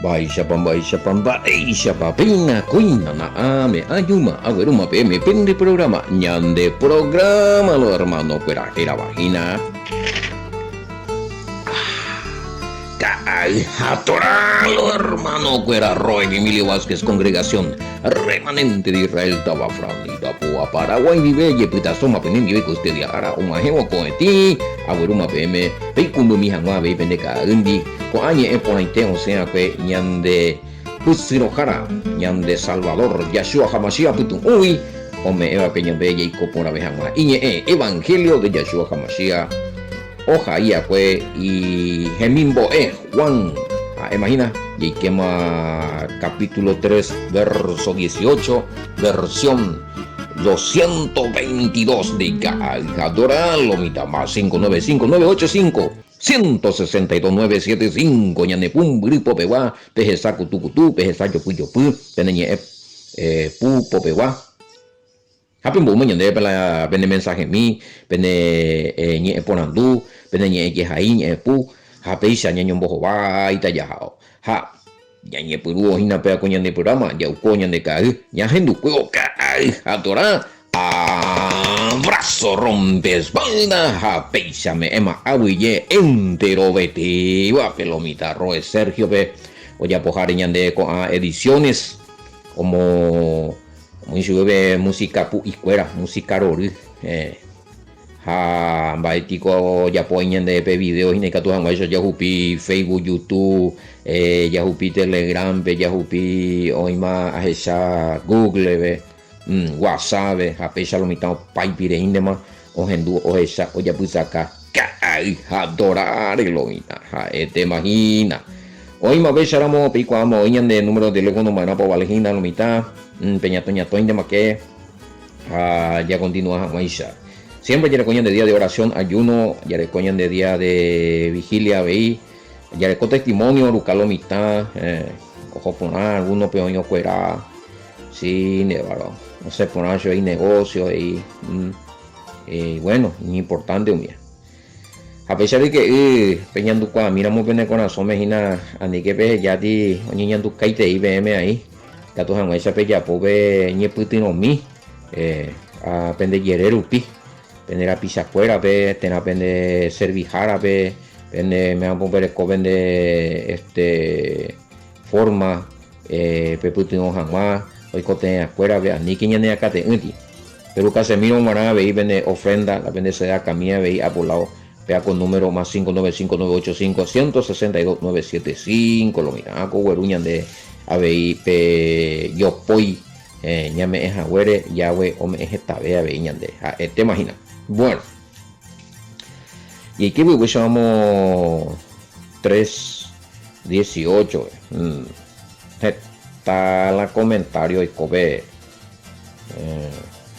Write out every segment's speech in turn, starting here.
Baisha pamba, eisha papina, cuina na ame, ayuma, averuma peme, pende programa, ñande programa, lo hermano, cuera, era vagina. Atoralo, hermano, cuera, Roy, Emilio Vázquez, congregación, remanente de Israel, Tabafran, Itapua, Paraguay, Vive, Putasoma, Penindi, usted Yara, Umajemo, Coeti, Averuma PM, Peikumbu, Mijangua, Pendeca, Undi, Coañe, Eponaite, o sea, que ñande, Pusirohara, ñande Salvador, Yahshua Hamashia, Putum, Uy, Ome, Eva Peña Bella y Copora Bejama, Iñe, Evangelio de Yahshua Hamashia. Oja Iacue y Gemimbo Juan. Imagina, y quema capítulo 3, verso 18, versión 222 de Gadora, Lomita más 595985 162 ñanepum gripo pewa pejesaku tukutu pejesayo puyo pu peneñe pu popewa. Happy moment yang dia pela bene mensaje mi bene nye ponandu bene nye jehai nye pu hape isa nye nyombo wa ita jahao ha nye puru hina pe aku nyande programa ya uko nyande ka nya hendu ko ka atora abrazo rompes vaina hape isa me ema awiye entero beti wa pelomita roe Sergio pe oya pohari nyande ko ediciones como Muisuebe música pu iscuera, música rori, ha baitiko ya poñen de video hine katu hanga eso yahupi Facebook, YouTube, yahupi Telegram, yahupi oima ahesa Google be, WhatsApp be, ha pesa lo mitad paipire indema o hendu o esa o ya pusaka kai adorar lo mitad, ha te imagina. Hoy me ves aramo pico amo hoy de número de teléfono manapo valejina lo mitad peñatoña toña maque ya continúa maisha siempre ya recoñan de día de oración ayuno ya recoñan de día de vigilia veí ya reco testimonio lucalo mitad ojo poner alguno peoño fuera sí nevaro no sé poner yo hay negocio y bueno importante un día. A pesar de que peñando qua miramos bene con aso mejina ani que pe ya di oñiñando kaite IBM ahí katu hanga esa pe ya pobe ñeputino mi a pende yereru pi pende la pisa fuera pe tena pende servijara pe pende me han pober ko pende forma pe putino hanga hoy cote afuera pe ani que ñane acá te unti pero Casemiro mara ve pende ofrenda la pende se da camia ve a por lado vea con número más 595-985-162-975 lo mira con hueruñan de ABI pe yo poi ñame es agüere yahweh ome es esta vea veñan de te imagina bueno y aquí pues llamamos 318 está la comentario y cobe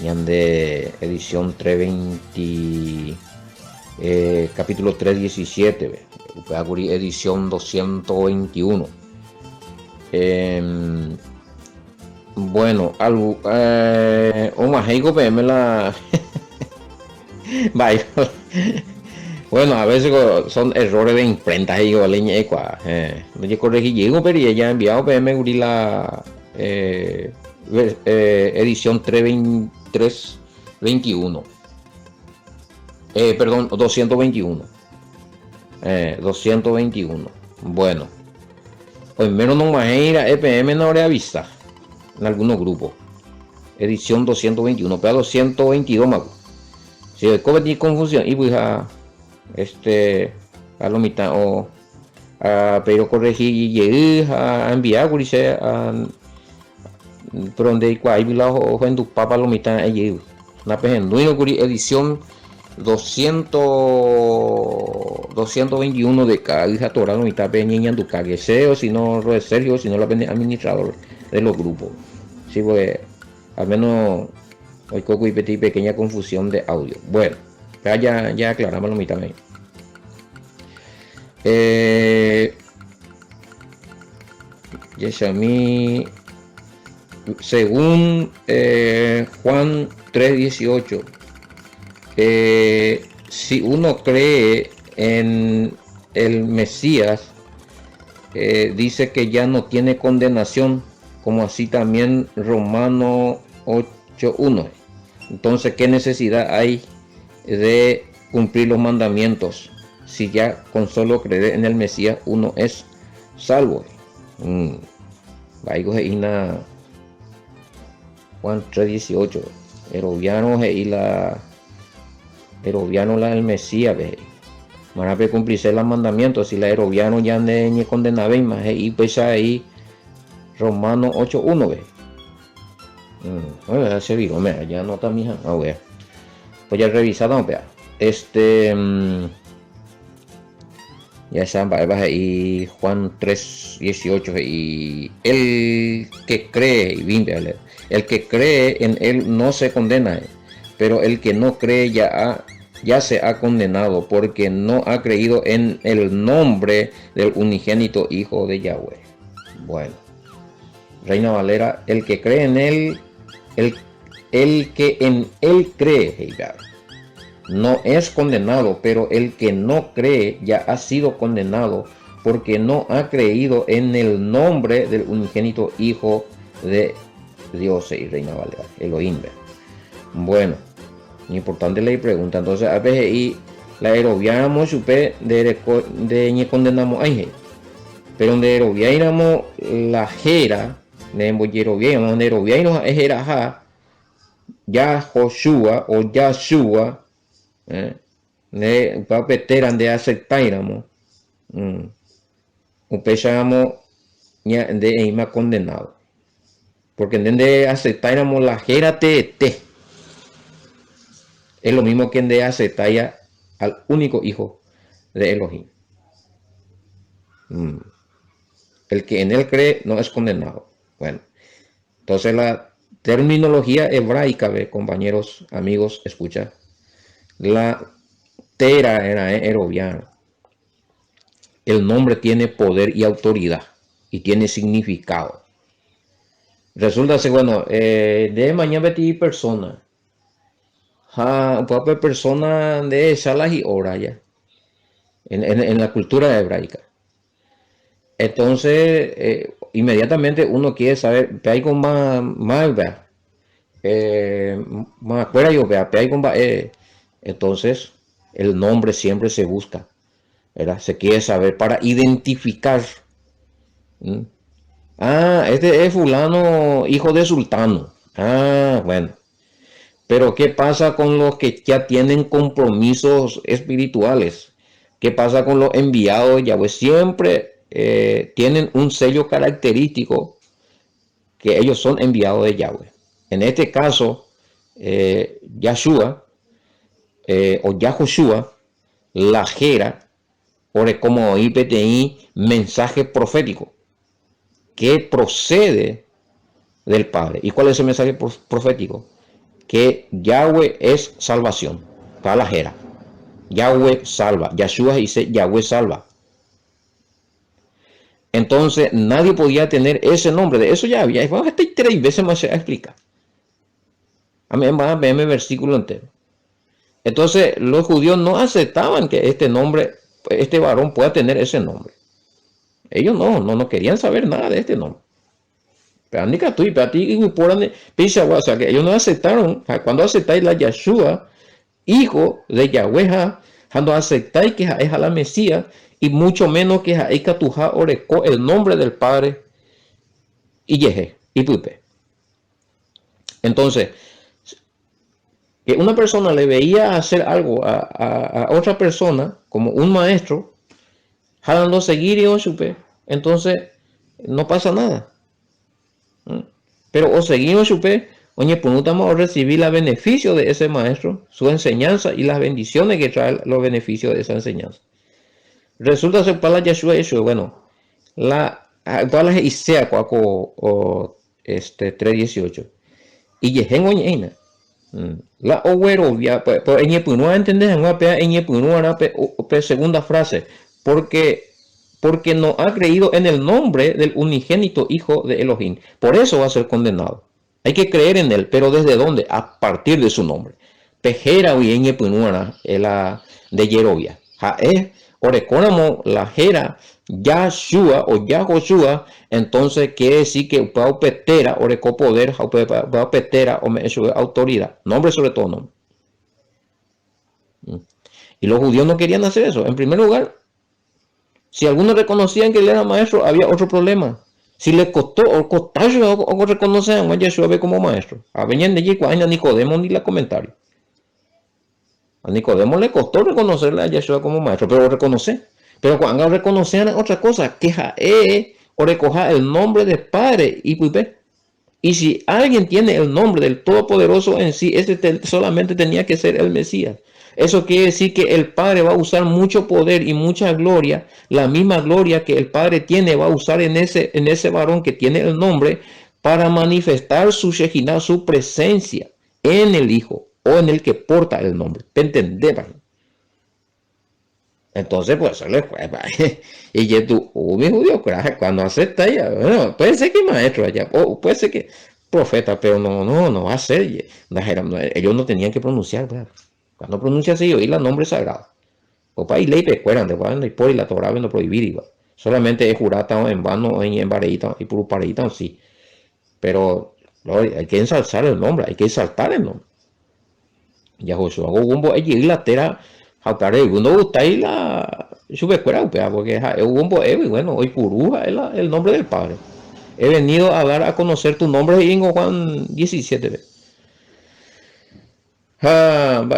ñan de edición 320 capítulo 317 edición 221 bueno algo más me la vaya bueno a veces son errores de imprenta y yo leña no yo corregí llego pero ya enviado PM la edición 321 perdón, 221. 221. Bueno. Hoy menos no más era EPM no le avisa. En algunos grupos. Edición 221. Pero 222 más. Si el COVID tiene confusión. Y pues a lo mitad o pero corregir y llegué a enviar por dice por donde hay la ojo en tu papa lo mitad allí. Una pequeña edición 221 de cada hija Torah no está peñando cagueseo si no Sergio si no la administrador de los grupos sí pues al menos hoy coco y pequeña confusión de audio bueno ya aclaramos la mitad Yesami según Juan 3:18 si uno cree en el Mesías dice que ya no tiene condenación, como así también Romano 8:1. Entonces, ¿qué necesidad hay de cumplir los mandamientos si ya con solo creer en el Mesías uno es salvo? Juan 3:18. Heroviano y la el Mesías, van a cumplirse los mandamientos. Si la Heroviano ya ne condenaba más y pues ahí Romano 8:1, ve. Se viró, ya no está mija. Pues ya revisado, vea. Ya está, va ahí Juan 3:18. Y el que cree, el que cree en él no se condena, pero el que no cree ya se ha condenado, porque no ha creído en el nombre del unigénito Hijo de Yahweh. Bueno, Reina Valera, el que cree en él, el que en él cree, no es condenado, pero el que no cree ya ha sido condenado, porque no ha creído en el nombre del unigénito Hijo de Dios. Y Reina Valera, Elohim. Bueno, importante la pregunta. Entonces, a veces y la Heroviano supe de condenamos ahí, pero donde Heroviano la jera de Heroviano, donde Heroviano es jera ya Joshua o Yahshua, ne papeteran de aceptairamos, upechamos ya de eima condenado, porque de aceptairamos la jera te es lo mismo que de aceptar al único hijo de Elohim. El que en él cree no es condenado. Bueno, entonces la terminología hebraica, compañeros, amigos, escucha. La tera era Heroviana. El nombre tiene poder y autoridad y tiene significado. Resulta ser, bueno, de mañana betí persona. Persona de salas y hora ya. En la cultura hebraica. Entonces, inmediatamente uno quiere saber, hay con más fuera yo vea, hay con entonces el nombre siempre se busca, ¿verdad? Se quiere saber para identificar. Este es fulano, hijo de sultano. Bueno. Pero ¿qué pasa con los que ya tienen compromisos espirituales? ¿Qué pasa con los enviados de Yahweh? Siempre tienen un sello característico que ellos son enviados de Yahweh. En este caso, Yahshua o Yahoshua, la jera, o como IPTI, mensaje profético que procede del Padre. ¿Y cuál es el mensaje profético? Que Yahweh es salvación para la jera. Yahweh salva. Yahshua dice Yahweh salva. Entonces nadie podía tener ese nombre. De eso ya había. Vamos a estar 3 veces más se explica. Amén. Va a ver el versículo entero. Entonces los judíos no aceptaban que este nombre, este varón pueda tener ese nombre. Ellos no querían saber nada de este nombre. Pero que ellos no aceptaron. Cuando aceptáis la Yahshua, hijo de Yahweh, cuando aceptáis que es a la Mesías, y mucho menos que es Katuja orecó el nombre del Padre y Yeje y Pupe. Entonces, que una persona le veía hacer algo a otra persona, como un maestro, jalando seguir y supe, entonces no pasa nada. Pero o seguimos supe, oye, pues no estamos a recibir los beneficios de ese maestro, su enseñanza y las bendiciones que trae los beneficios de esa enseñanza. Resulta ser para Yahshua eso, bueno, para la Isea o 3:18 y Yehen oñena la owerovia pues en no entender en segunda frase porque no ha creído en el nombre del unigénito Hijo de Elohim. Por eso va a ser condenado. Hay que creer en él, pero ¿desde dónde? A partir de su nombre. Pejera y en la de Yerovia. Oreconamo la jera Yahshua o Yahoshua, entonces quiere decir que Pau Petera o Reco Poder, Pau Petera o autoridad, nombre sobre todo nombre. Y los judíos no querían hacer eso. En primer lugar, si algunos reconocían que él era maestro, había otro problema. Si le costó o costarse o reconocen a Yahshua como maestro. A venían de allí a Nicodemo ni la comentario. A Nicodemo le costó reconocerle a Yahshua como maestro, pero reconocer. Pero cuando reconocían otra cosa, que o recoja el nombre del Padre y pues. Y si alguien tiene el nombre del Todopoderoso en sí, ese solamente tenía que ser el Mesías. Eso quiere decir que el Padre va a usar mucho poder y mucha gloria, la misma gloria que el Padre tiene, va a usar en ese varón que tiene el nombre para manifestar su Shekinah, su presencia en el Hijo o en el que porta el nombre. ¿Entendés? Entonces, pues eso le fue. Y ya tú, mi judío, cuando acepta ella, bueno, puede ser que maestro allá, o puede ser que profeta, pero no va a ser. Ellos no tenían que pronunciar, ¿verdad? Cuando pronuncia así, oír el nombre sagrado. Opa, y ley pecueran, de cuando y por la Torah no prohibir igual. Solamente es jurata en vano, en bareita y puro pareita, sí. Pero hay que ensalzar el nombre, hay que exaltar el nombre. Ya Josué, Gumbo, allí la tera, Jautare, uno gusta ahí la subecuera, porque Gumbo, y bueno, hoy Puruja es el nombre del Padre. He venido a dar a conocer tu nombre en Juan 17.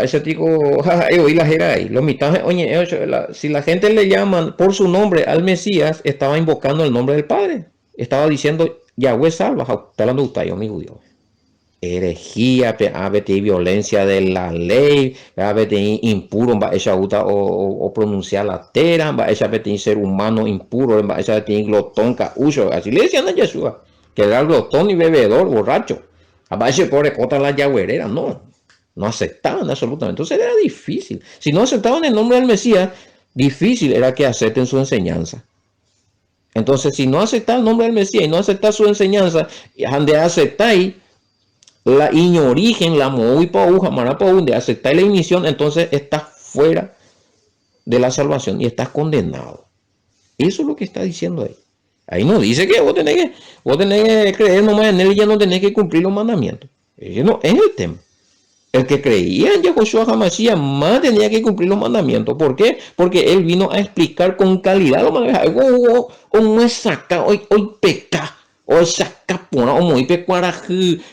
Ese tipo, oí la jera ahí. Los mitades, oye, si la gente le llaman por su nombre al Mesías, estaba invocando el nombre del Padre. Estaba diciendo, Yahweh salva, hablando de usted, mi judío. Herejía, violencia de la ley, impuro, o pronunciar la tera, ser humano impuro, glotón, caucho, así le decían a Yeshua, que era glotón y bebedor, borracho. A veces pobre cota la yagüerera, no aceptaban absolutamente. Entonces era difícil. Si no aceptaban el nombre del Mesías, difícil era que acepten su enseñanza. Entonces, si no aceptan el nombre del Mesías y no aceptan su enseñanza, han de aceptar la origen, la moipaú, jamarapaú, de aceptar la emisión, entonces estás fuera de la salvación y estás condenado. Eso es lo que está diciendo ahí. Ahí no dice que vos tenés que creer nomás en él y ya no tenés que cumplir los mandamientos. Ese no es el tema. El que creía en Yahoshua HaMashiach más tenía que cumplir los mandamientos. ¿Por qué? Porque él vino a explicar con calidad los mandamientos. O es saca, hoy peca. O saca pona, o muy pecuara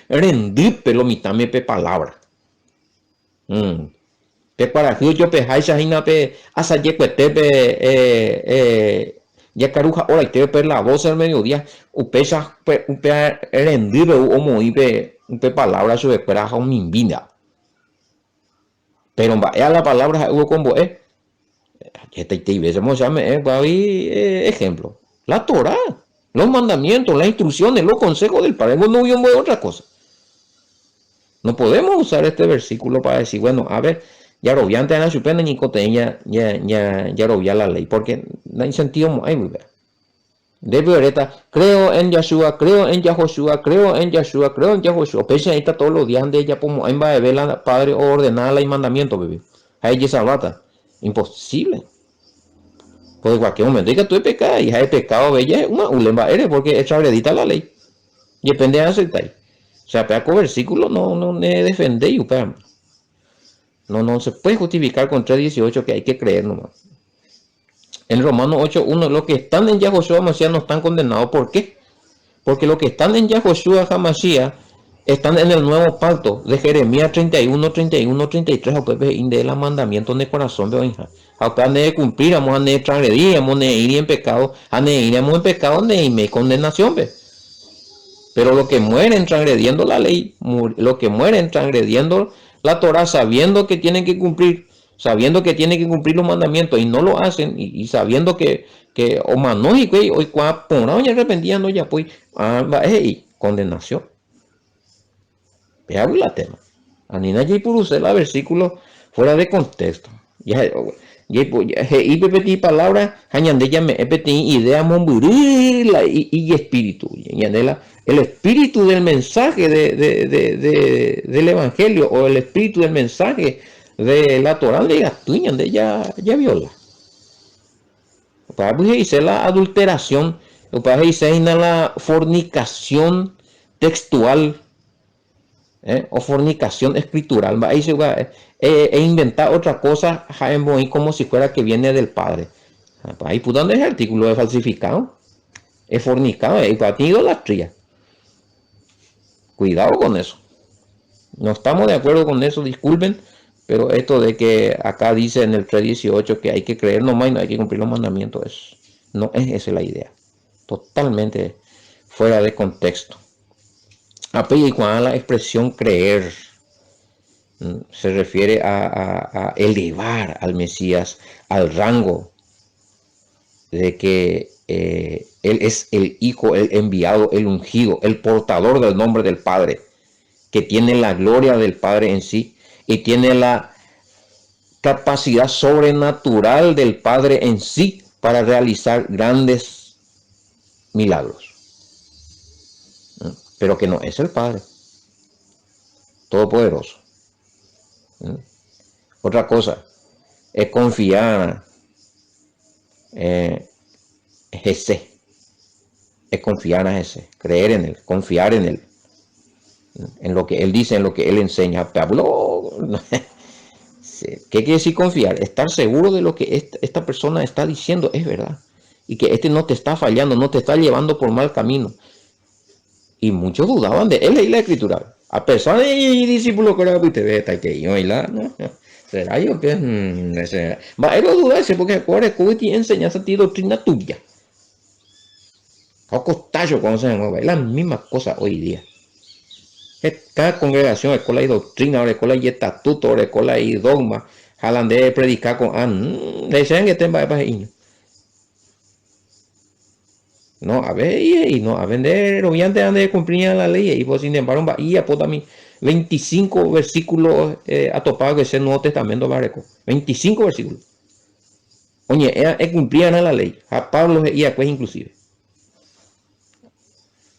rendir pelo mitad me pe palabra. Pe para yo pe haisa hina pe asa yecuete pe ya caruja hora y te pe la 12 del mediodía. Upesa pe rendir o muy pe palabra su espera un mimbina. Pero vaya la palabra hubo como ejemplo, la Torah, los mandamientos, las instrucciones, los consejos del Padre, no hubo otra cosa. No podemos usar este versículo para decir, bueno, a ver, ya robiante en la supena ni coteña, ya robia la ley, porque no hay sentido, hay muy bien. De violeta, creo en Yahshua, creo en Yahoshua, creo en Yahshua, creo en Yahoshua. Pese ahí está todos los días de ella, como en va a ver la padre ordenada y mandamiento, bebé. Ahí ya sabata. Imposible. Pues en cualquier momento hay que tú pecado y hay pecado, bella, una ulemba eres porque es agredita la ley. Y depende de aceptar. O sea, pedaco versículo no defende y no se puede justificar con 3:18 que hay que creer nomás. En Romanos 8:1, los que están en Yahoshua HaMashiach no están condenados. ¿Por qué? Porque los que están en Yahoshua HaMashiach están en el nuevo pacto de Jeremías 31, 33, de los mandamientos de corazón de hoy. Aunque han de cumplir, vamos a transgredir, vamos a ir en pecado, iremos en pecado, de condenación. Pero los que mueren transgrediendo la ley, los que mueren transgrediendo la Torah, sabiendo que tienen que cumplir los mandamientos y no lo hacen, y sabiendo que o manógico hoy cuando ya arrepentían ya pues condenación. Veamos la tema. Anina y puruse la versículo fuera de contexto. Y pepeti palabra añade ya me pepeti idea momburila y espíritu. El espíritu del mensaje del evangelio o el espíritu del mensaje de la Torah de Gatuña, de ya viola. Para dice la adulteración, para dice la fornicación textual, o fornicación escritural. Va dice e inventar otra cosa como si fuera que viene del Padre. Ahí pues dónde es el artículo de falsificado, es fornicado, es para ti idolatría. Cuidado con eso. No estamos de acuerdo con eso, disculpen, pero esto de que acá dice en el 3:18 que hay que creer nomás y no hay que cumplir los mandamientos, no es esa la idea. Totalmente fuera de contexto. Y cuando la expresión creer se refiere a elevar al Mesías al rango de que Él es el Hijo, el enviado, el ungido, el portador del nombre del Padre, que tiene la gloria del Padre en sí y tiene la capacidad sobrenatural del Padre en sí para realizar grandes milagros. Pero que no es el Padre Todopoderoso. Otra cosa es confiar en Jesús. Es confiar en Jesús, creer en Él, confiar en Él, en lo que Él dice, en lo que Él enseña. Pablo, ¿qué quiere decir confiar? Estar seguro de lo que esta persona está diciendo es verdad. Y que este no te está fallando, no te está llevando por mal camino. Y muchos dudaban de él y la escritura. A pesar de discípulo que era que yo y la, ¿no? ¿Será yo que va a dudarse porque ahora que enseñanza a ti doctrina tuya? O costallo cuando se mueva, es la misma cosa hoy día. Cada congregación, escuela y doctrina, escuela y estatuto, escuela y dogma, jalan de predicar con desean que tenga para niños. No, a ver, y no, a vender, obviamente han de cumplir la ley, y pues sin embargo, y a también 25 versículos atopados que es el Nuevo Testamento, bareco. 25 versículos. Oye, cumplían la ley, a Pablo y a pues inclusive.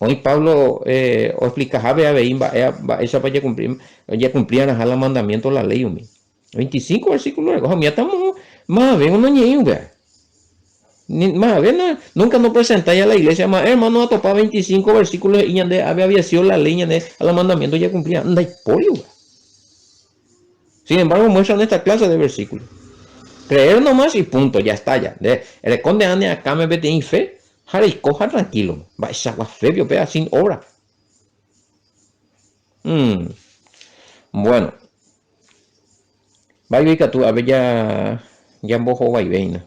Hoy Pablo o explica, jabe a veimba, esa para cumplir, ya cumplían a la mandamiento la ley, 25 versículos, ya estamos, más bien uno ñeño, más bien, nunca nos presentáis a la iglesia, más hermano, a topar 25 versículos y había sido la ley, a la mandamiento ya cumplía, anda y pollo. Sin embargo, muestran esta clase de versículos. Creer nomás y punto, ya está, ya. El conde ande acá me vete en fe, jara y coja tranquilo, va esa agua febio, vea, sin obra. Bueno, vai que tú, a ver, ya bojo va y veina.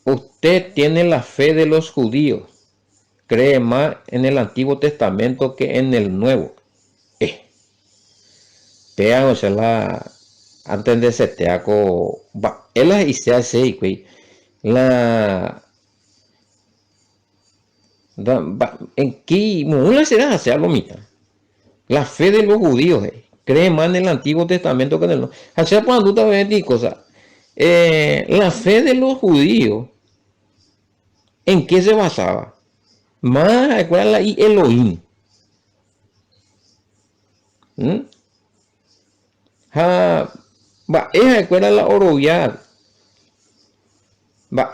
Usted tiene la fe de los judíos, cree más en el Antiguo Testamento que en el Nuevo. Vean, o sea, antes de ese teaco, él hice así, güey. En qué mula será hacer lo mismo. La fe de los judíos, cree más en el Antiguo Testamento que en el Nuevo. Hacer cuando tú te cosas. La fe de los judíos, ¿en qué se basaba? Más, ¿cuál es la Elohim? Esa era la oroviar.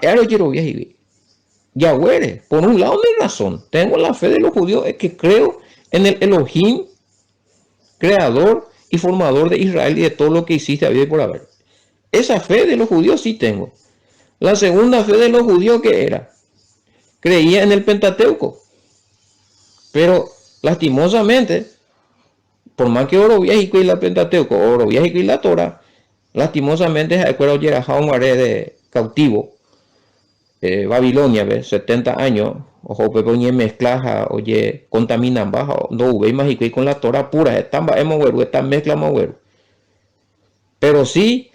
Era quiero viajar. Yahweh, por un lado mi razón. Tengo la fe de los judíos, es que creo en el Elohim, creador y formador de Israel y de todo lo que hiciste a vida y por haber. Esa fe de los judíos sí tengo. La segunda fe de los judíos, ¿qué era? Creía en el Pentateuco. Pero lastimosamente, por más que oro viajico y la Pentateuco, oro viajico y la Torah, lastimosamente se acuerda oye a de cautivo, Babilonia, ¿ves? 70 años, ojo, pepe oye mezclaja, oye, contaminan baja, no hube mágico y con la Torah pura, están mezcla moguero. Pero sí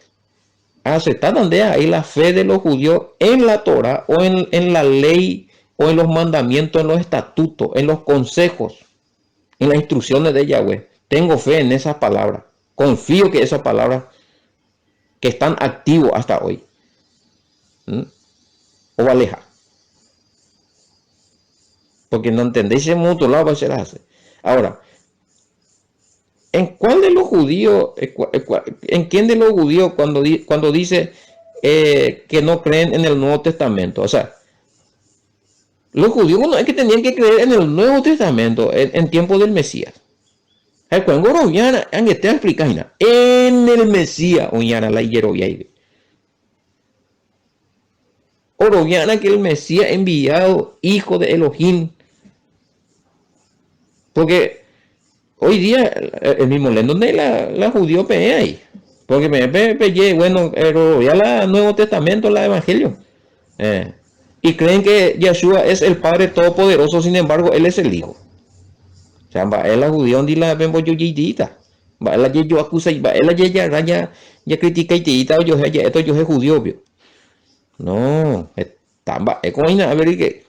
aceptaron de ahí la fe de los judíos en la Torah o en la ley o en los mandamientos, en los estatutos, en los consejos, en las instrucciones de Yahweh. Tengo fe en esas palabras. Confío que esas palabras que están activos hasta hoy. O aleja. Porque no entendéis ese mundo lado va a ser así. Ahora, ¿En cuál de los judíos, en quién de los judíos cuando dice que no creen en el Nuevo Testamento? O sea, los judíos no es que tenían que creer en el Nuevo Testamento en tiempo del Mesías. Cuando Gorobiana, te explicar, en el Mesías, oñana la hieroviaide. Oroviana que el Mesías enviado, hijo de Elohim. Porque hoy día el mismo lendo donde la judío pe ahí. Porque bueno, ya la Nuevo Testamento, la Evangelio. Y creen que Yeshua es el Padre Todopoderoso, sin embargo, Él es el Hijo. O sea, va la judío donde la vemos yo yidita. Va la yo acusa, va la ya critica y tita, yo esto yo es judío, obvio. No, tamba, es como a ver que.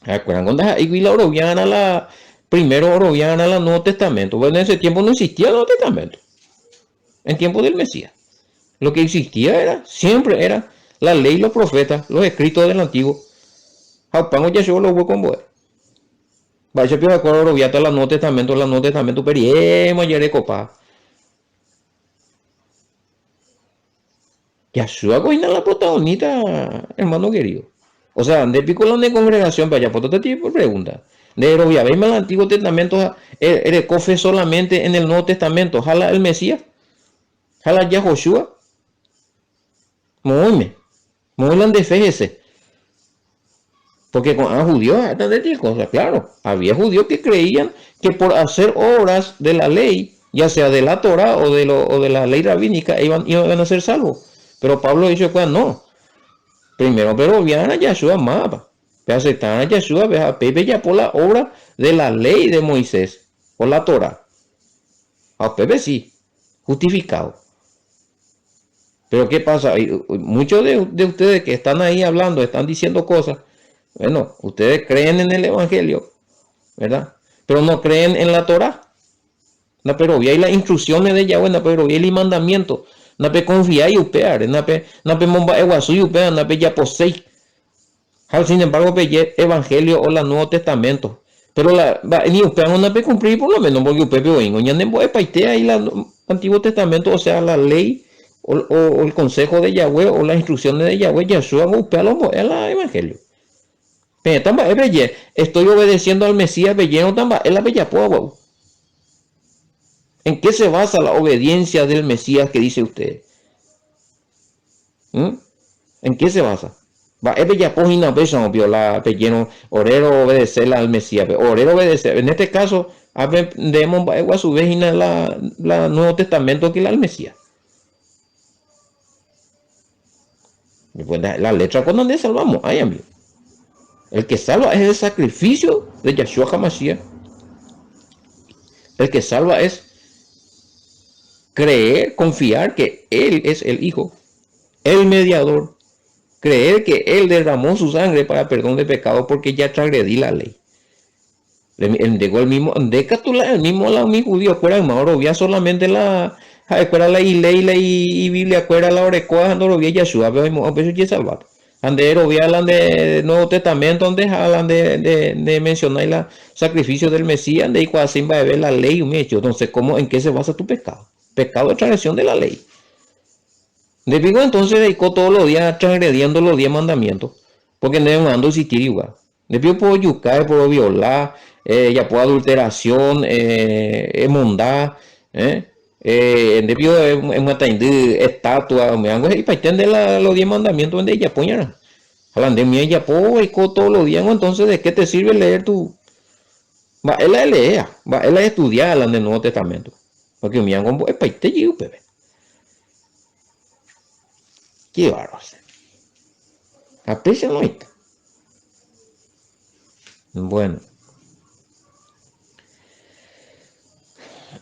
¿Acuerdan cuando hay la oroviana, la primero oroviana, la Nuevo Testamento? Bueno, en ese tiempo no existía el Nuevo Testamento. En tiempo del Mesías. Lo que existía siempre era la ley, los profetas, los escritos del antiguo. Jaupango ya yo lo voy con vos. Vaya, pero acuerdo oroviata la Nuevo Testamento, pero ayer de copa. Yahshua coina la protagonista, hermano querido. O sea, de pico la congregación, vaya, por todo tipo de pregunta. De Rovia, veis el Antiguo Testamento, cofe solamente en el Nuevo Testamento. Jala el Mesías, jala Yahoshua. Muy de fe ese. Porque con judíos, de cosas, claro. Había judíos que creían que por hacer obras de la ley, ya sea de la Torah o de la ley rabínica, iban a ser salvos. Pero Pablo dice, pues no. Primero, pero vean a Yahshua mapa. Pero aceptan a Yahshua, vean Pepe ya por la obra de la ley de Moisés, por la Torah. A Pepe sí, justificado. Pero ¿qué pasa? Muchos de ustedes que están ahí hablando, están diciendo cosas. Bueno, ustedes creen en el Evangelio, ¿verdad? Pero no creen en la Torah. No, pero hay las instrucciones de Yahweh, no, pero hay el mandamiento. No pe confía y upear, no pe momba eguasu y upear, no pe ya posei. Sin embargo, pe Evangelio o la Nuevo Testamento. Pero ni upear no pe cumplir por lo menos, porque upear pe oingo, ya no paite ahí el Antiguo Testamento, o sea, la ley o el consejo de Yahweh o las instrucciones de Yahweh, Yahshua, upear lo el Evangelio. Pero tamba estoy obedeciendo al Mesías, belleno tamba, es la bella poa. ¿En qué se basa la obediencia del Mesías que dice usted? ¿En qué se basa? Ya página la pelleno orero obedecer al Mesías, orero obedecer. En este caso, demos a su vez la Nuevo Testamento que el Mesías. Pues la letra con donde salvamos, ay amigo. El que salva es el sacrificio de Yahshua HaMashiach. El que salva es creer, confiar que Él es el Hijo, el mediador, creer que Él derramó su sangre para perdón de pecado porque ya transgredí la ley. Llegó el mismo, el mismo la mi judío, fuera el mauro, vía solamente la ley y Biblia, fuera la orecoa, no lo vi Yeshua, pero eso ya salvado. Andero, hablan de Nuevo Testamento, donde hablan de mencionar el sacrificio del Mesías, de así va a ver la ley, un hecho. Entonces, ¿en qué se basa tu pecado? Pecado de transgresión de la ley. Debido entonces dedicó todos los días transgrediendo los 10 mandamientos, porque no mando existir igual. Debido por yucar, por violar, ya por adulteración, mondad, debido en estatua, me hago y para entender los 10 mandamientos donde ella poñara. Hablan de mí, ella dedicó todos los días, entonces ¿de qué te sirve leer tu? Va, él la lea, va, él la estudia, hablan del Nuevo Testamento. Porque mi amigo es para este chico, bebé. Qué bárbaro. Aprecia no. Bueno.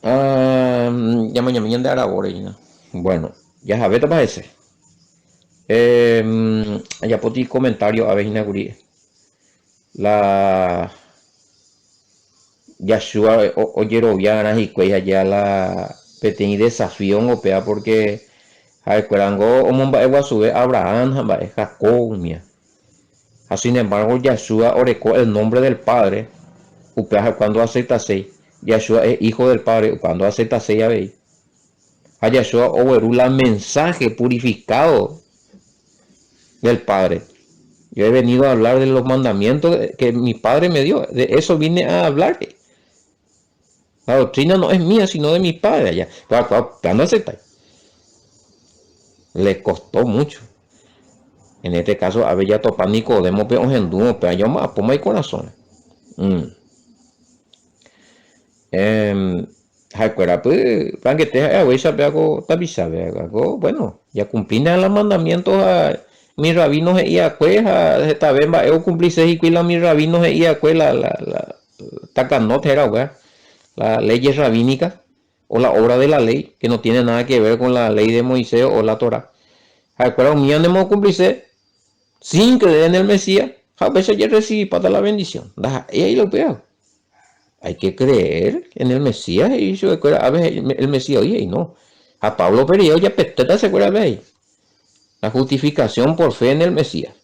Ya mañana de ahora. Bueno, ya sabes, te parece. Ya por ti comentario a ver inauguré. La Yahshua oyeroviana y cuella ya la petén desafío o pea porque hay cuerango o momba igual sube Abraham jamba es Jacob mía. Sin embargo Yahshua orecó el nombre del Padre upea cuando acepta 6 Yahshua es hijo del Padre. Cuando acepta se ya veis. A Yahshua overula mensaje purificado del Padre. Yo he venido a hablar de los mandamientos que mi Padre me dio. De eso vine a hablar. La doctrina no es mía, sino de mi Padre allá. Cuando acepta, le costó mucho. En este caso, a ver, ya topa Nicodemo, pero en dumo, pero yo más, poma y corazón. Recuerda, pues, para que te haga, bueno, ya cumplí los mandamientos a mis rabinos y a cueja, esta vez va, yo cumplí seis y cuila mis rabinos y a cuela, la tacanot era, las leyes rabínicas o la obra de la ley, que no tiene nada que ver con la ley de Moisés o la Torah. Recuerda, un millón de cumplirse sin creer en el Mesías, a veces ya recibí para la bendición. Y ahí lo veo. Hay que creer en el Mesías y yo a veces el Mesías, oye, y no. A Pablo Perio ya peteta se acuerda de la justificación por fe en el Mesías.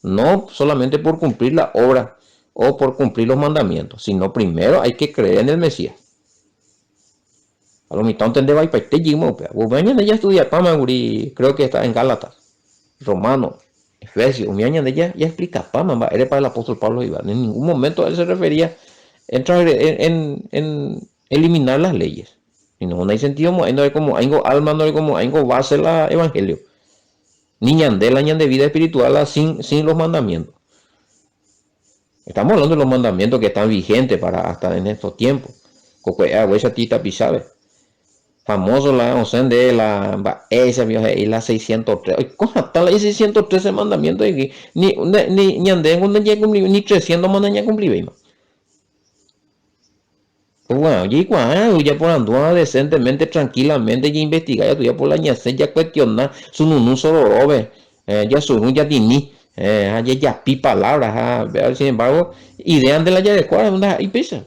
No solamente por cumplir la obra o por cumplir los mandamientos, sino primero hay que creer en el Mesías. A lo mitad entender va y pete jimo, pero mañana ya estudia Pamaguri, creo que está en Gálatas, Romano, Efesios, mañana ya explica Pama, eres para el apóstol Pablo Iván. En ningún momento él se refería en eliminar las leyes. Y no hay sentido, no hay como algo alma, no hay como algo base la evangelio. Ni ñande la ñande vida espiritual sin los mandamientos. Estamos hablando de los mandamientos que están vigentes para hasta en estos tiempos. Esa tita pisabe. Famoso la once de esa vieja y la 603. ¿Cómo está la 613 mandamientos? Ni ñande ni 300 mandamientos cumplí. Bueno, ya por andar decentemente, tranquilamente, ya investigar, ya por la ñace, ya cuestionar, su nunu solo robe, ya su ya tini, ya pi palabras, sin embargo, ideas de la ya de cuadra, y pisa.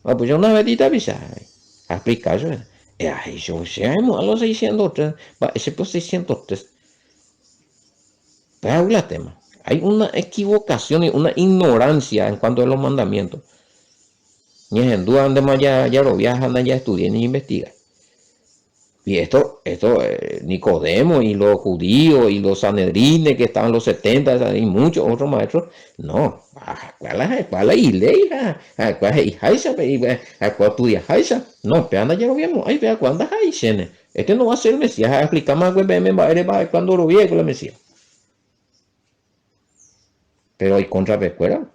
Pues yo una vez pisa, a explicar eso. Yo sé, a los 603, ese pues 603. Pero la tema, hay una equivocación y una ignorancia en cuanto a los mandamientos. Ni en duda donde más ya lo viajan, ya estudian y investigan. Y esto Nicodemo y los judíos y los sanedrines que estaban en los 70 y muchos otros maestros, no, ¿cuál es iglesia? ¿Cuál es Haisa? ¿Cuál estudia Haisa? No, pero anda ya lo vimos, ay, vea, ¿cuándo Haisa? Este no va a ser el Mesías, explicar más cuando lo vi con el Mesías. Pero hay contra pescuera.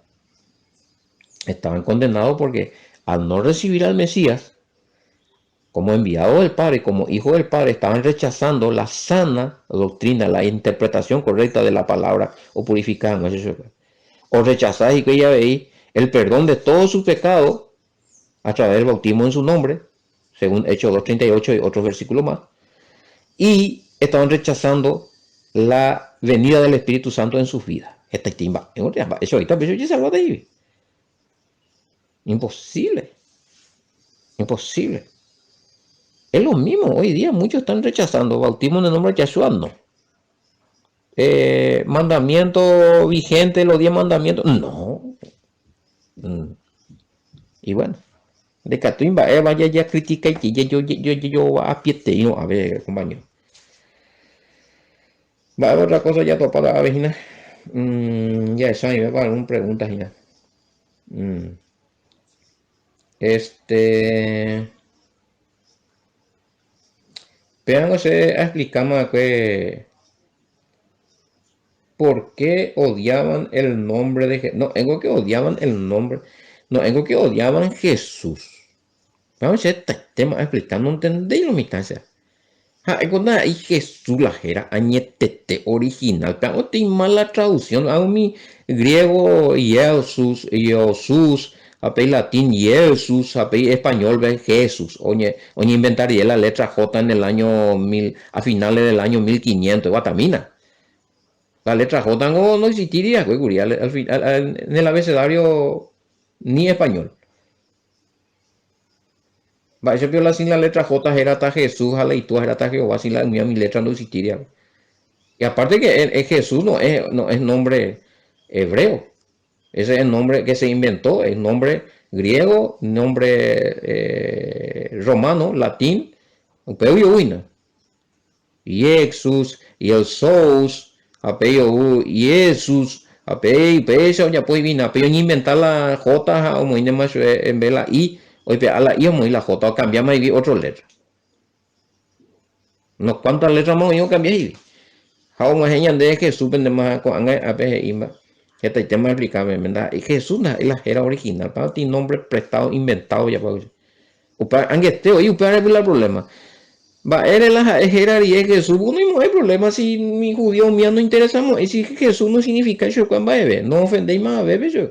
Estaban condenados porque al no recibir al Mesías como enviado del Padre, como hijo del Padre, estaban rechazando la sana doctrina, la interpretación correcta de la palabra o purificando. O rechazáis y que ya veis el perdón de todos sus pecados a través del bautismo en su nombre, según Hechos 2:38 y otros versículos más. Y estaban rechazando la venida del Espíritu Santo en sus vidas. Eso ahorita ya se habla de ahí. Imposible. Imposible. Es lo mismo, hoy día muchos están rechazando bautismo en el nombre de Yahshua, no. Mandamiento vigente, los 10 mandamientos, no. Y bueno, de Catumba, vaya ya critica y que yo apiete y no, a ver, compañero. Va a haber otra cosa ya para la vecina. Ya eso, a mí me van preguntas ya. Vean, explicamos que por qué odiaban el nombre de Jesús. No, algo que odiaban el nombre. No, algo que odiaban Jesús. Vamos a hacer este tema explicando, ¿entendéis mi casa? Y Jesús la era añetete original. Pero te mala traducción. A mi griego Jesús, apey latín Jesús, apey español Jesús. Oye, inventaría la letra J en el año 1000, a finales del año 1500, Guatamina. La letra J no existiría, en el abecedario ni español. Va, ese viola sin la letra J era hasta Jesús, Aleitú, era hasta Jehová, sin la mi letra no existiría. Y aparte que Jesús no es nombre hebreo. Ese es el nombre que se inventó, el nombre griego, nombre romano, latín, apellido uina. Jesús, y el Sous, apellido Jesús, apellido ya puede venir, apellido inventar la J, o muy más en vez de la I, o a la I o muy la J, o cambiamos ahí otra letra. No cuántas letras más yo cambié ahí. How más de Jesús vende más con APG IMA. Este tema explicable, ¿verdad? Y Jesús es la era original, para ti nombre prestado, inventado ya para o para angesteo y para el problema. Va, eres la jerarquía de Jesús, no hay problema si mi judío mío no interesamos, y si Jesús no significa eso cuando bebe, no ofendéis más a bebé yo.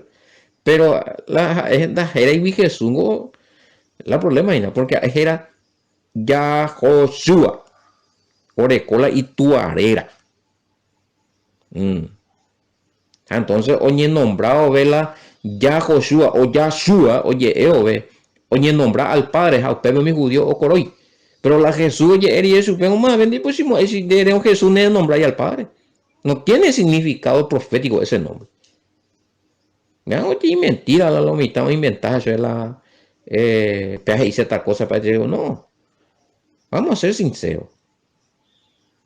Pero la jerarquía de Jesús, no, la problema es porque era ya Joshua, orecola y tuarera. Entonces, oye nombrado vela ya Joshua o Yahshua, oye ve, oye nombra al padre, al pueblo mi judío o coroi. Pero la Jesús, oye, y eso, pero más bendito, pues si de Jesús ne nombra al padre. No tiene significado profético ese nombre. Ya, oye, mentira, la mitad inventada, eso es la, peaje hice esta cosa para decir, no, vamos a ser sinceros.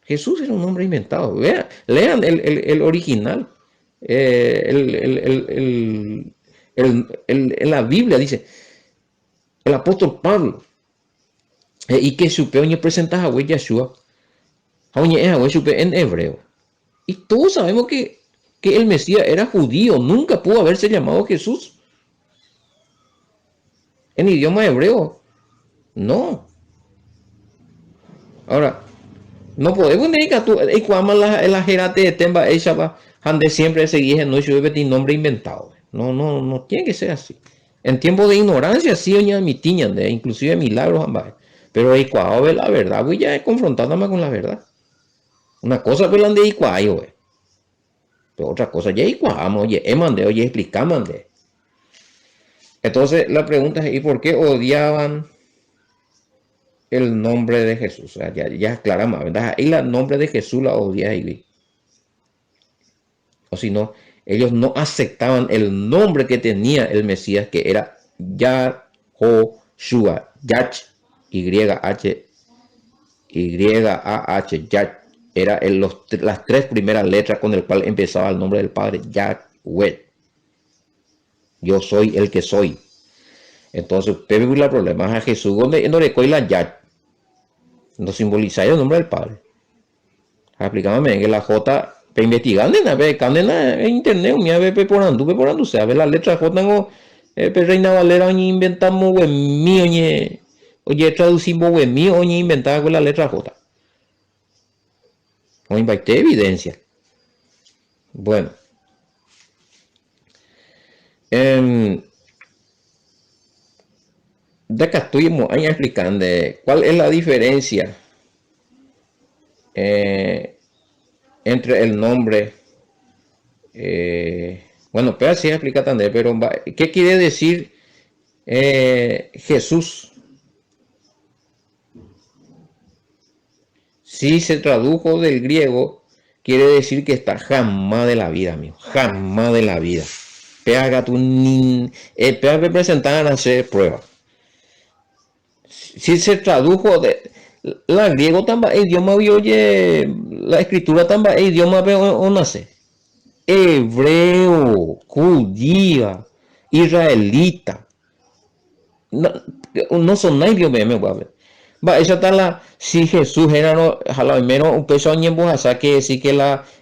Jesús era un nombre inventado. Vean, lean el original. En la Biblia dice, el apóstol Pablo, y que supe oye presenta a Yeshua, oye supe en hebreo. Y todos sabemos que el Mesías era judío, nunca pudo haberse llamado Jesús. En idioma hebreo, no. Ahora, no podemos dedicar tú, y cuando la jerate de temba, ella va, ande siempre seguir no es nombre inventado. No tiene que ser así. En tiempos de ignorancia, sí, oña mi tiña, inclusive milagros, ambas. Pero el cuadro de la verdad, voy ya confrontando más con la verdad. Una cosa pues la de Icuayo, güey. Pero otra cosa, ya Icuamos, oye, mande, oye, explicamos. Entonces, la pregunta es, ¿y por qué odiaban el nombre de Jesús? O sea, ya aclaramos, ¿verdad? Y el nombre de Jesús la odiaba. O si no, ellos no aceptaban el nombre que tenía el Mesías, que era Yahoshua, Yach, Y-H, Y-A-H, Yach. Era las tres primeras letras con el cual empezaba el nombre del Padre, Yahweh. Yo soy el que soy. Entonces, usted ve el problema a Jesús, donde no le coge la Yach, no simboliza el nombre del Padre. Aplicándome que la J, para investigar, en internet, me ve por andu, se ve la letra J, tengo, Reina Valera, inventamos, oye, traducimos, oye, inventaba con la letra J. O invité evidencia. Bueno. De acá estuvimos ahí explicando cuál es la diferencia entre el nombre. Bueno, pero así explica también, pero ¿qué quiere decir Jesús? Si se tradujo del griego, quiere decir que está jamás de la vida, amigo. Jamás de la vida. Pega tu pega presentar a hacer pruebas. Si se tradujo de la griego también idioma oye la escritura también idioma o nace hebreo, judía, israelita, no son nadie me va a ver. Va, esa está la, si Jesús era no, al menos un peso en Bojasa que decir que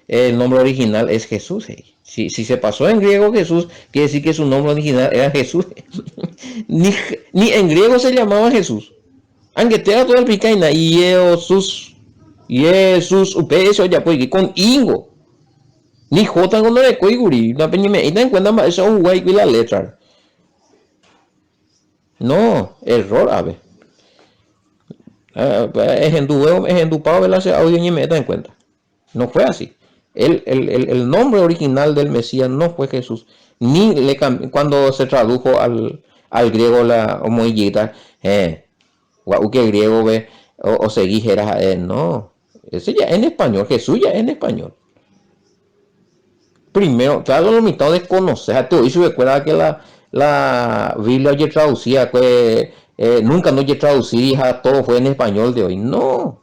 el nombre original es Jesús. Si se pasó en griego Jesús, quiere decir que su nombre original era Jesús. ni en griego se llamaba Jesús. Aunque te todo el picaina, Jesús, eso ya pues con Ingo. Ni J con le coiguri, la peña me en cuenta más eso un guay con la letra. No, error, a ver. Es en tu pavo la audio ni me da en cuenta. No fue así. El nombre original del Mesías no fue Jesús. Ni le cuando se tradujo al griego la homoillita, que griego ve o seguí era no. Ese ya en español, Jesús ya en español. Primero, claro, lo mitad de conocer, te hizo recuerda que la Biblia ya traducía, que nunca no ya traducía, todo fue en español de hoy. No,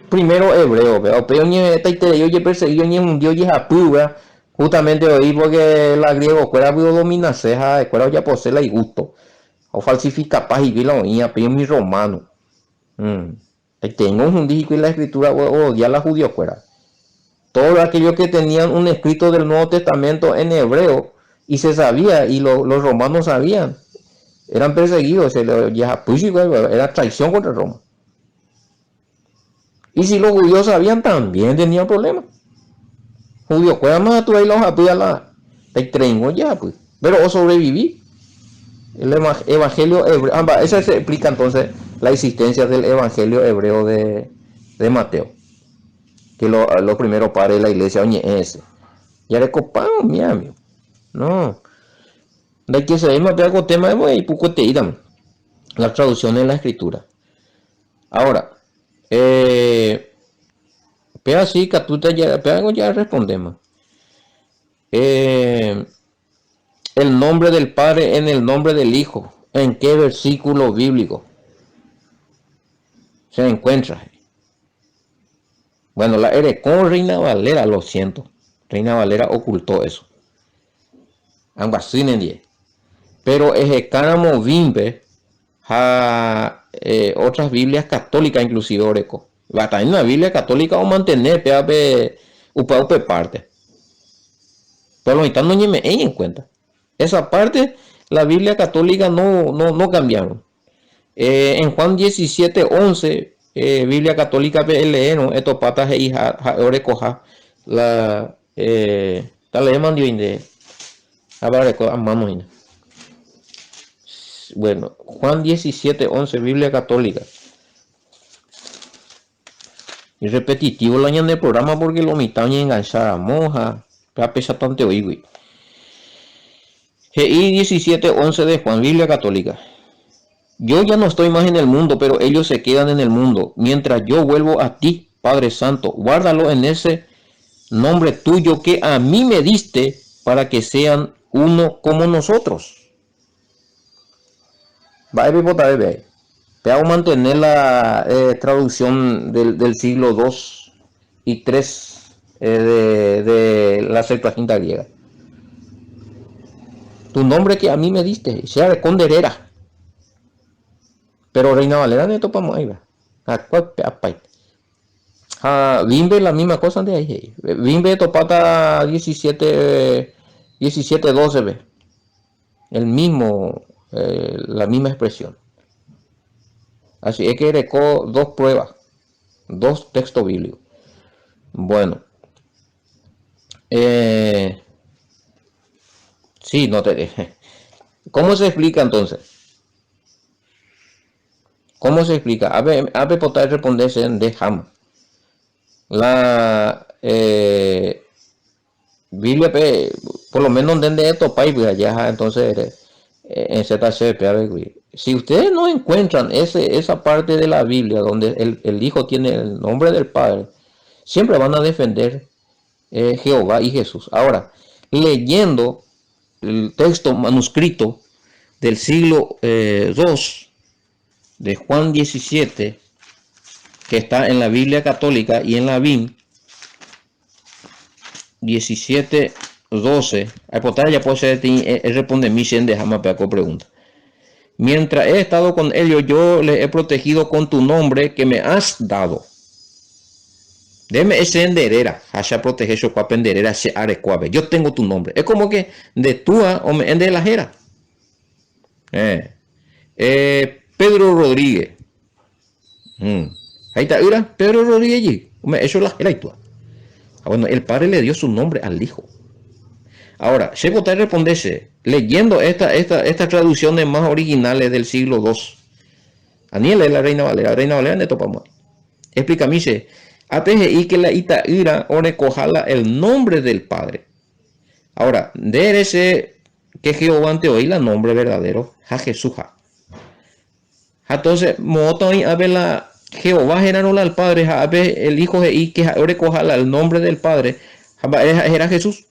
primero hebreo, pero ni te yo perseguido ni un dios ya puga, justamente hoy porque la griego fuera domina ceja, escuela ya posee la y gusto, o falsifica paz y vila oía, pero mi romano. Tengo un disco y la escritura o ya la judío fuera. Todos aquellos que tenían un escrito del Nuevo Testamento en hebreo y se sabía, y los romanos sabían, eran perseguidos, era traición contra Roma. Y si los judíos sabían, también tenían problemas. Judíos, pues más tú ahí los apoyas la tengo ya, pues. Pero o sobreviví. El evangelio hebreo, eso se explica entonces la existencia del evangelio hebreo de Mateo. Que los primeros padres de la iglesia, oye, ese. Ya le copado, mi amigo. No. De que se ve más algo tema de muy poco te irán. La traducción en la escritura. Ahora, pero así, Catuta ya respondemos. El nombre del Padre en el nombre del Hijo. ¿En qué versículo bíblico se encuentra? Bueno, la R con Reina Valera, lo siento. Reina Valera ocultó eso. Ambas sin 10. Pero ejecáramo vimbe a otras Biblias católicas, inclusive Oreco. Va a una Biblia católica o mantener peape upa parte. Pero lo no me en cuenta. Esa parte, la Biblia católica no cambiaron. En Juan 17:11, Biblia católica PLN, estos patas y orecoja, la tal le mandio inde. Bueno, Juan 17:11, Biblia católica. Y repetitivo lo añade el programa porque lo mitad y enganchar a monja. Ya pesa tanto oído. GI 17:11 de Juan, Biblia católica. Yo ya no estoy más en el mundo, pero ellos se quedan en el mundo. Mientras yo vuelvo a ti, Padre Santo, guárdalo en ese nombre tuyo que a mí me diste para que sean uno como nosotros. Va a ver. Te hago mantener la traducción del siglo II y III de la Septuaginta griega. Tu nombre que a mí me diste, sea de Conderera. Pero Reina Valera neto para ahí va. Bimbe la misma cosa de ahí. Bimbe topata 17:12 ve. El mismo, la misma expresión. Así es que recó dos pruebas, dos textos bíblicos. Bueno. Sí, no te deje. ¿Cómo se explica entonces? ¿Cómo se explica? A ver, poder responderse de Ham. La Biblia, por lo menos desde estos países allá, entonces en ZC, si ustedes no encuentran esa parte de la Biblia donde el Hijo tiene el nombre del Padre, siempre van a defender Jehová y Jesús. Ahora, leyendo el texto manuscrito del siglo II de Juan 17, que está en la Biblia católica y en la BIM 17:12, ya puede ser, responde mi de jamás peaco pregunta. Mientras he estado con ellos, yo les he protegido con tu nombre que me has dado. Deme ese enderera, haya proteger su papenderera, se arecuave. Yo tengo tu nombre. Es como que de tua o me ende la jera. Pedro Rodríguez. Ahí está, mira, Pedro Rodríguez allí. Eso es la jera y tua. Bueno, el padre le dio su nombre al hijo. Ahora, se puede responderse leyendo estas traducciones más originales del siglo II. Aniel es la Reina Valera de Topamay. Explica, me dice, APGI que la itaira o recojala el nombre del Padre. Ahora, de ese que Jehová ante hoy la nombre verdadero, ja Jesuja. Entonces, moto ahí a ver la Jehová generaron al Padre, a ver el Hijo y que recojala el nombre del Padre, era Jesús.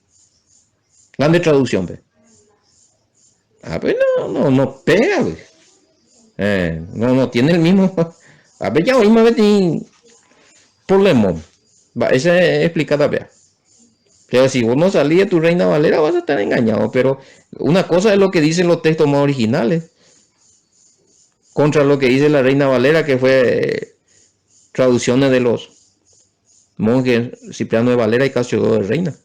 Grande traducción, ve. Ah, pues no pega, ve. No tiene el mismo. A ver, ya hoy me metí problema. Va, esa es explicada, vea. Pero si vos no salís de tu Reina Valera vas a estar engañado. Pero una cosa es lo que dicen los textos más originales contra lo que dice la Reina Valera, que fue traducciones de los monjes Cipriano de Valera y Casiodoro de Reina.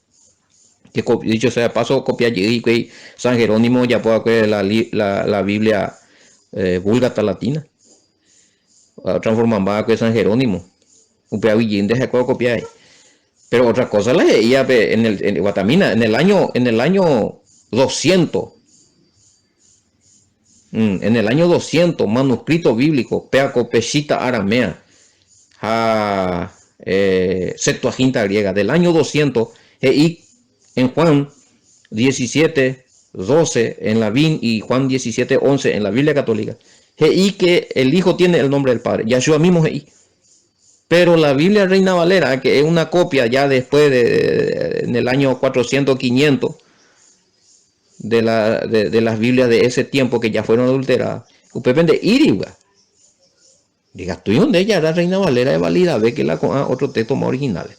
Que dicho sea paso, copia allí que San Jerónimo ya puede la Biblia Vulgata latina. Transformada que San Jerónimo. Un peavillín de copiar ahí. Pero otra cosa la leía en Guatamina en el año 200. En el año 200, manuscrito bíblico, Peaco Peshita Aramea, Septuaginta griega, del año 200, y en Juan 17, 12 en la BIN y Juan 17, 11 en la Biblia Católica, y que el Hijo tiene el nombre del Padre, Yahshua mismo es. Pero la Biblia Reina Valera, que es una copia ya después en el año 400, 500, de las Biblias de ese tiempo que ya fueron adulteradas, usted vende iriga. Diga, estoy donde ella era Reina Valera de válida, ve que la otro texto más originales.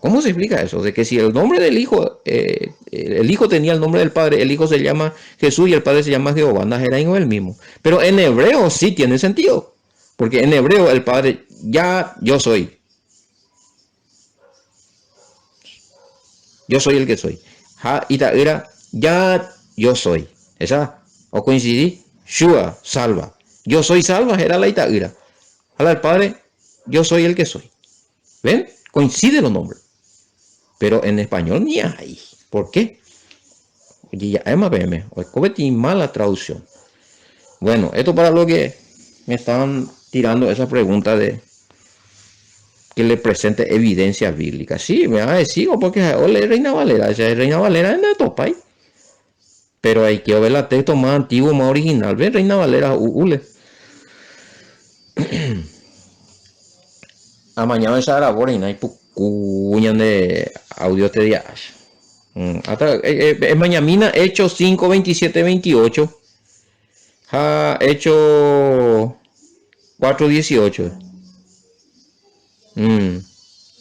¿Cómo se explica eso? De que si el nombre del Hijo, el Hijo tenía el nombre del Padre, el Hijo se llama Jesús y el Padre se llama Jehová, Najerain es el mismo. Pero en hebreo sí tiene sentido. Porque en hebreo el Padre, ya yo soy. Yo soy el que soy. Ha itaira, ya yo soy. Esa, o coincidí, Shua, salva. Yo soy salva, era la itaira. Habla el Padre, yo soy el que soy. ¿Ven? Coincide los nombres. Pero en español ni hay. ¿Por qué? Oye, ya es más BM. O cometí mala traducción. Bueno, esto para lo que me estaban tirando esa pregunta de que le presente evidencia bíblica. Sí, me va a decir, porque ole Reina Valera, esa es Reina Valera en el topay. Pero hay que ver la texto más antiguo, más original. ¿Ves? Reina Valera, ule. A mañana esa grabó y no hay cuñan de audio este día. Hasta es mañana Hechos 5, 27, 28. Hecho 4, 18.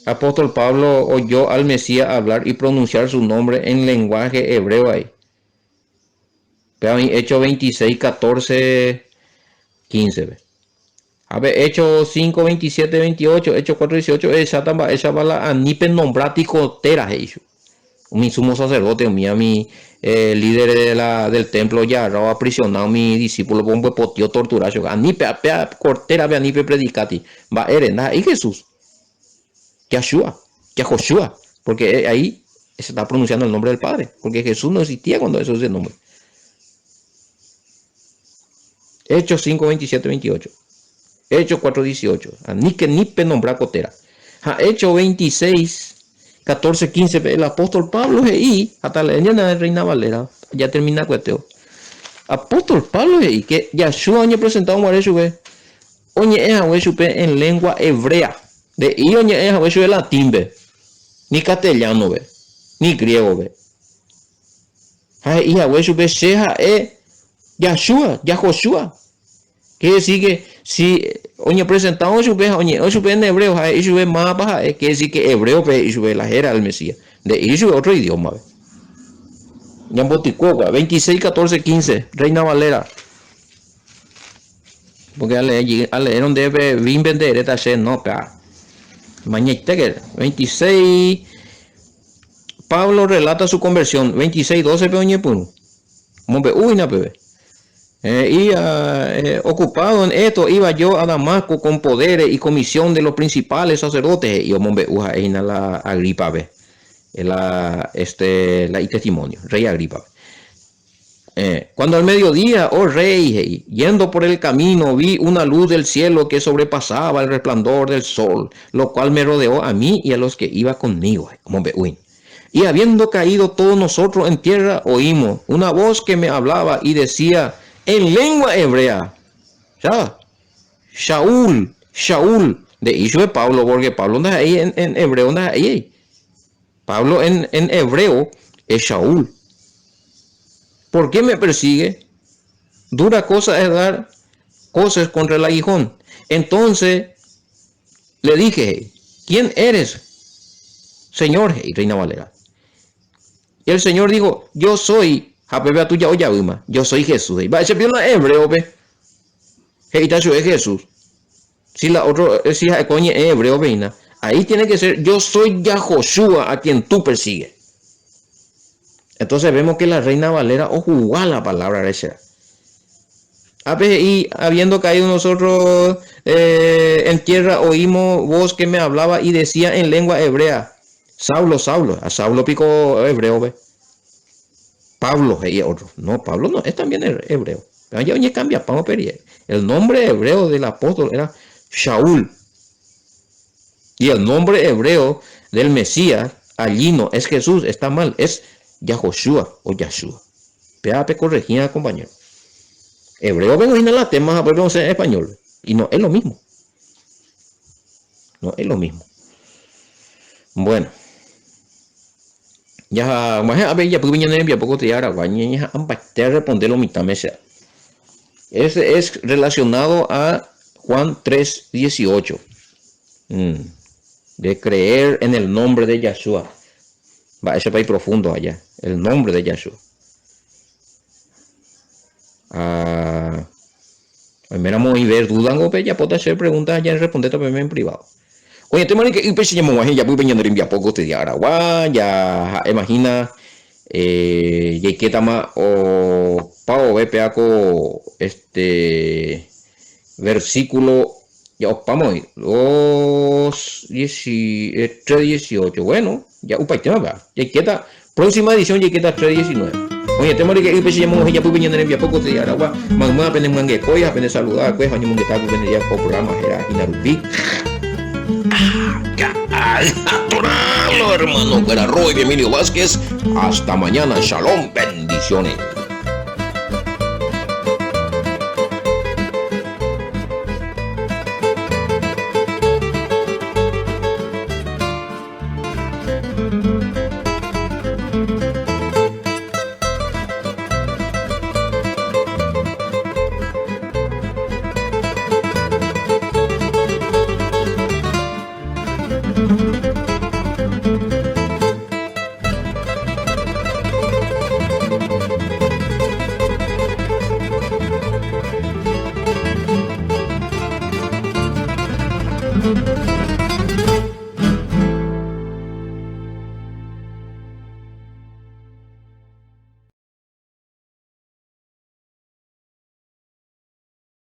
Apóstol Pablo oyó al Mesías hablar y pronunciar su nombre en lenguaje hebreo ahí. Hecho 26, 14, 15. A ver, Hechos 5, 27, 28, Hechos 4, 18, esa va la anipen nombrático tera, mi sumo sacerdote, mi líder del templo ya ha aprisionado mi discípulo, bombo potio torturado, anipe, cortera, anipe predicati, va erenda, y Jesús, Yahshua, porque ahí se está pronunciando el nombre del Padre, porque Jesús no existía cuando eso es el nombre. Hechos 5, 27, 28. Hechos 4, 18. Ni que ni penombra cotera. Hechos 26, 14, 15. El apóstol Pablo y hasta la leyenda de Reina Valera. Ya termina cueteo. Apóstol Pablo y que Yahshua año presentado un guarechupe. Oye, es ahuechupe en lengua hebrea. De y oye, es ahuechupe latín, ve. Ni castellano, ve. Ni griego, ve. Y ahuechupe sheja Yahshua, Yahoshua. Quiere decir que si oye presentado oye en hebreo, hay más baja, quiere decir que hebreo pe la era del Mesías. De Isube otro idioma. Yamboticuoca, 26, 14, 15, Reina Valera. Porque a leer donde vin vender esta no, pa. Mañana 26 Pablo relata su conversión, 26, 12 peoñe puro. Mombe uy na pe. Ocupado en esto, iba yo a Damasco con poderes y comisión de los principales sacerdotes. Y hombre, la Agripa, la y testimonio, rey Agripa. Cuando al mediodía, oh rey, yendo por el camino, vi una luz del cielo que sobrepasaba el resplandor del sol, lo cual me rodeó a mí y a los que iba conmigo. Y habiendo caído todos nosotros en tierra, oímos una voz que me hablaba y decía en lengua hebrea, ¿ya? Shaul, de hijo de Pablo, porque Pablo no es ahí en hebreo, no es ahí. Pablo en hebreo es Shaul. ¿Por qué me persigue? Dura cosa es dar cosas contra el aguijón. Entonces le dije, ¿quién eres, Señor? Y Reina Valera. Y el Señor dijo, yo soy, yo soy Jesús. Va a ser bien hebreo, ve. Es Jesús. Si la otra, si es hebreo, veina. Ahí tiene que ser, yo soy Yahoshua a quien tú persigues. Entonces vemos que la Reina Valera jugó la palabra esa. Y habiendo caído nosotros en tierra, oímos voz que me hablaba y decía en lengua hebrea, Saulo, Saulo. A Saulo pico hebreo, ve. Pablo y otro. No, Pablo no, es también hebreo. Ya oye cambia, vamos a pedir. El nombre hebreo del apóstol era Shaul. Y el nombre hebreo del Mesías, allí no es Jesús, está mal, es Yahoshua o Yahshua. Peape corregida, compañero. Hebreo vengo en la tema, pero en español. Y no es lo mismo. No es lo mismo. Bueno. Ya, más a ver, ya pude venir en poco te hará, ya a responder lo mitad mesa. Ese es relacionado a Juan 3:18. De creer en el nombre de Yahshua. Va, ese país profundo allá. El nombre de Yahshua. Miramos y ver, dudan o ya puedo hacer preguntas ya y responder también en privado. Oye, te mani que y pues llamo ya pude venir en poco te hará, ya imagina ya que tama o pao vepeaco versículo ya vamos 3:18. Bueno, ya tema va. Ya queda próxima edición ya queda 3:19. Oye, te mari que y pues llamo ya pude venir en poco te hará, mamá apenas mangue coya, apenas saludar, pues año que está con ya programa era Inarupi. Adoralo, hermano Guerrero y Emilio Vázquez. Hasta mañana. Shalom. Bendiciones.